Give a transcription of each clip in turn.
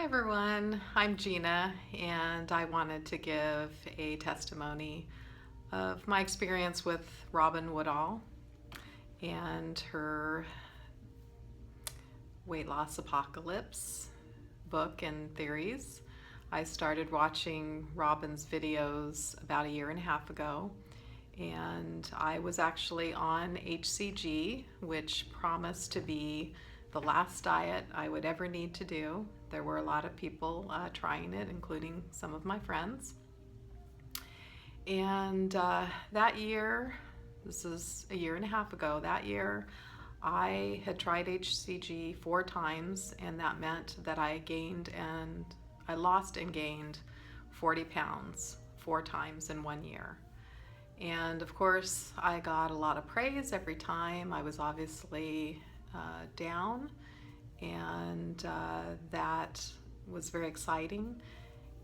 Hi everyone, I'm Gina and I wanted to give a testimony of my experience with Robin Woodall and her weight loss apocalypse book and theories. I started watching Robin's videos about a year and a half ago, and I was actually on HCG, which promised to be the last diet I would ever need to do. There were a lot of people trying it, including some of my friends. And that year, this is a year and a half ago, that year I had tried HCG 4 times, and that meant that I lost and gained 40 pounds 4 times in 1 year. And of course, I got a lot of praise every time. I was obviously down, and that was very exciting.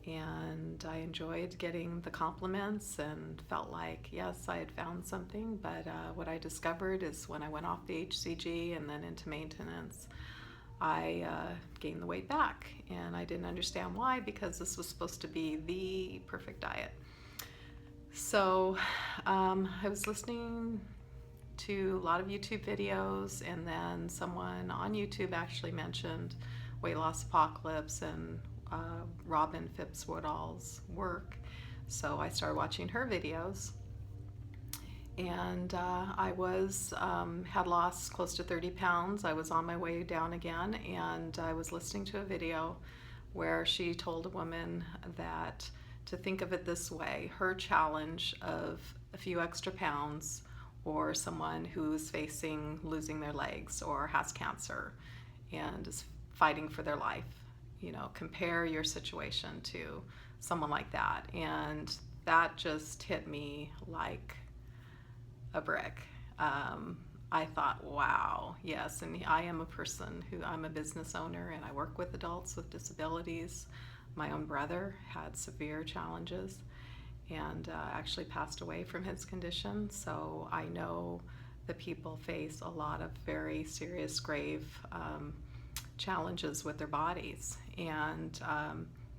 And I enjoyed getting the compliments and felt like, yes, I had found something. But what I discovered is when I went off the HCG and then into maintenance, I gained the weight back. And I didn't understand why, because this was supposed to be the perfect diet. So I was listening to a lot of YouTube videos, and then someone on YouTube actually mentioned Weight Loss Apocalypse and Robin Phipps Woodall's work. So I started watching her videos, and I had lost close to 30 pounds. I was on my way down again, and I was listening to a video where she told a woman that to think of it this way: her challenge of a few extra pounds, or someone who's facing losing their legs or has cancer and is fighting for their life. Compare your situation to someone like that. And that just hit me like a brick. I thought, wow, yes, and I'm a business owner, and I work with adults with disabilities. My own brother had severe challenges and actually passed away from his condition. So I know that people face a lot of very serious, grave challenges with their bodies. And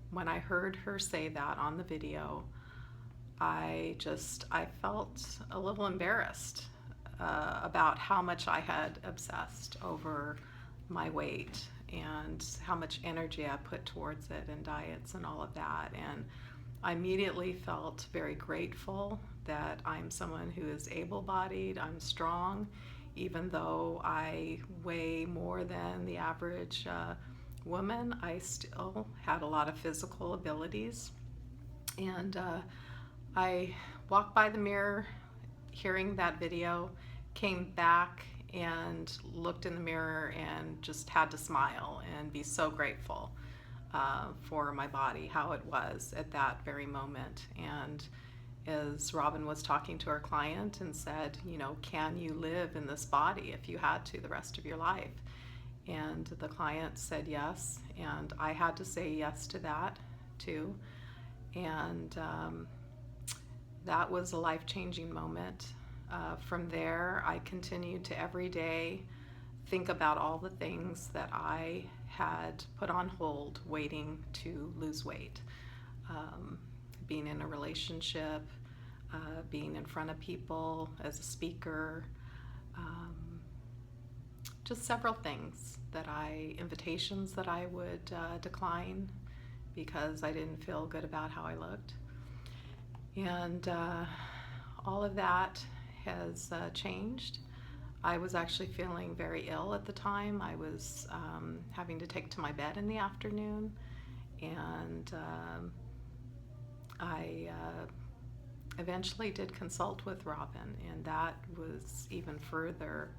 when I heard her say that on the video, I felt a little embarrassed about how much I had obsessed over my weight and how much energy I put towards it and diets and all of that. And I immediately felt very grateful that I'm someone who is able-bodied, I'm strong, even though I weigh more than the average woman. I still had a lot of physical abilities. And I walked by the mirror hearing that video, came back and looked in the mirror and just had to smile and be so grateful for my body, how it was at that very moment. And as Robin was talking to her client and said, can you live in this body if you had to the rest of your life? And the client said yes, and I had to say yes to that too. And that was a life-changing moment. From there, I continued to every day think about all the things that I had put on hold waiting to lose weight. Being in a relationship, being in front of people as a speaker, just several things invitations that I would decline because I didn't feel good about how I looked. And all of that has changed. I was actually feeling very ill at the time. I was having to take to my bed in the afternoon, and I eventually did consult with Robin, and that was even further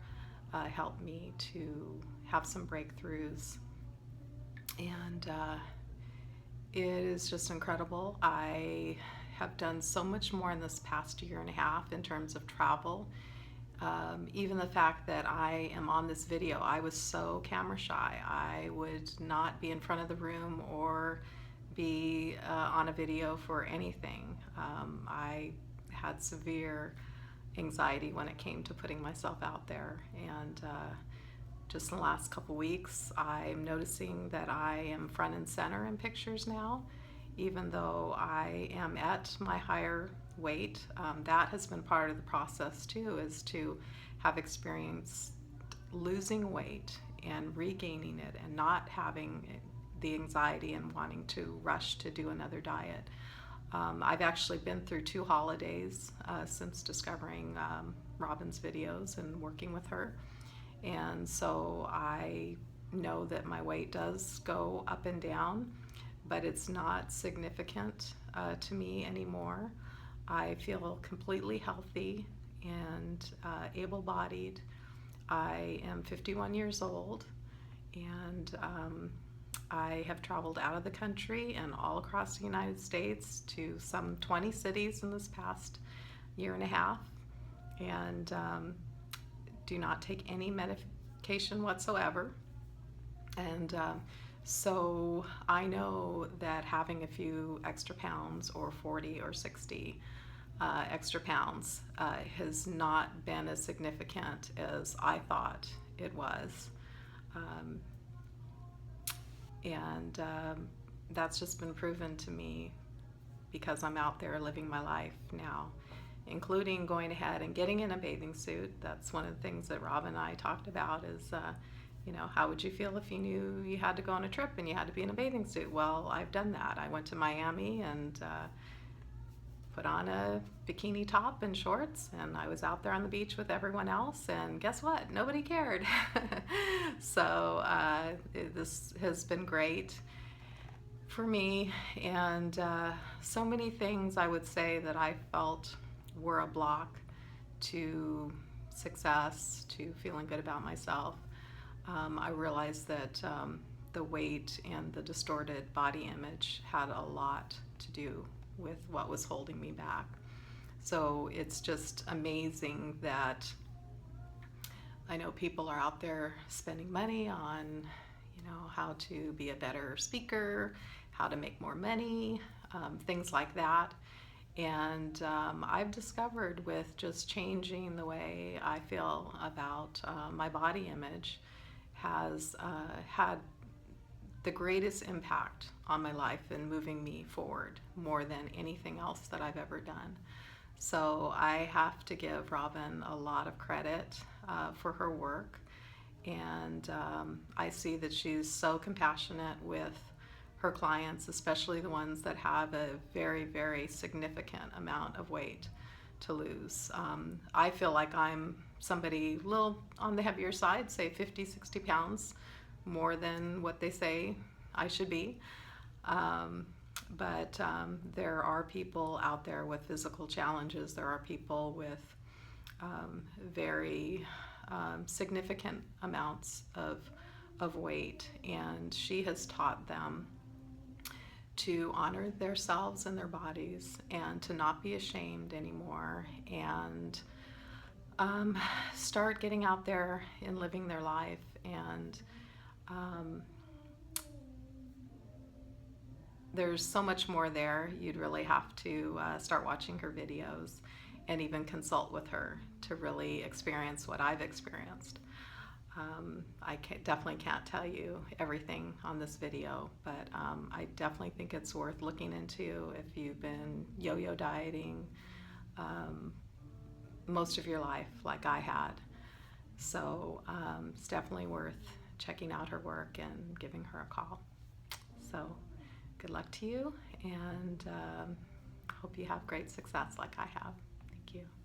helped me to have some breakthroughs. And it is just incredible. I have done so much more in this past year and a half in terms of travel. Even the fact that I am on this video, I was so camera shy. I would not be in front of the room or be on a video for anything. I had severe anxiety when it came to putting myself out there, and just in the last couple weeks, I'm noticing that I am front and center in pictures now, even though I am at my higher weight. That has been part of the process too, is to have experienced losing weight and regaining it and not having the anxiety and wanting to rush to do another diet. I've actually been through 2 holidays since discovering Robin's videos and working with her. And so I know that my weight does go up and down, but it's not significant to me anymore. I feel completely healthy and able-bodied. I am 51 years old, and I have traveled out of the country and all across the United States to some 20 cities in this past year and a half, and do not take any medication whatsoever. And so I know that having a few extra pounds, or 40 or 60 extra pounds, has not been as significant as I thought it was. And that's just been proven to me because I'm out there living my life now, including going ahead and getting in a bathing suit. That's one of the things that Rob and I talked about is, how would you feel if you knew you had to go on a trip and you had to be in a bathing suit? Well, I've done that. I went to Miami and put on a bikini top and shorts, and I was out there on the beach with everyone else, and guess what? Nobody cared. So this has been great for me, and so many things I would say that I felt were a block to success, to feeling good about myself. I realized that the weight and the distorted body image had a lot to do with what was holding me back. So it's just amazing that I know people are out there spending money on, how to be a better speaker, how to make more money, things like that. And I've discovered with just changing the way I feel about my body image has had the greatest impact on my life and moving me forward more than anything else that I've ever done. So I have to give Robin a lot of credit for her work, and I see that she's so compassionate with her clients, especially the ones that have a very, very significant amount of weight to lose. I feel like I'm somebody a little on the heavier side, say 50, 60 pounds more than what they say I should be. But there are people out there with physical challenges. There are people with very significant amounts of weight, and she has taught them to honor themselves and their bodies and to not be ashamed anymore, and start getting out there and living their life. And there's so much more there. You'd really have to start watching her videos and even consult with her to really experience what I've experienced. I definitely can't tell you everything on this video, but I definitely think it's worth looking into if you've been yo-yo dieting most of your life like I had. So it's definitely worth checking out her work and giving her a call. So good luck to you, and hope you have great success like I have. Thank you.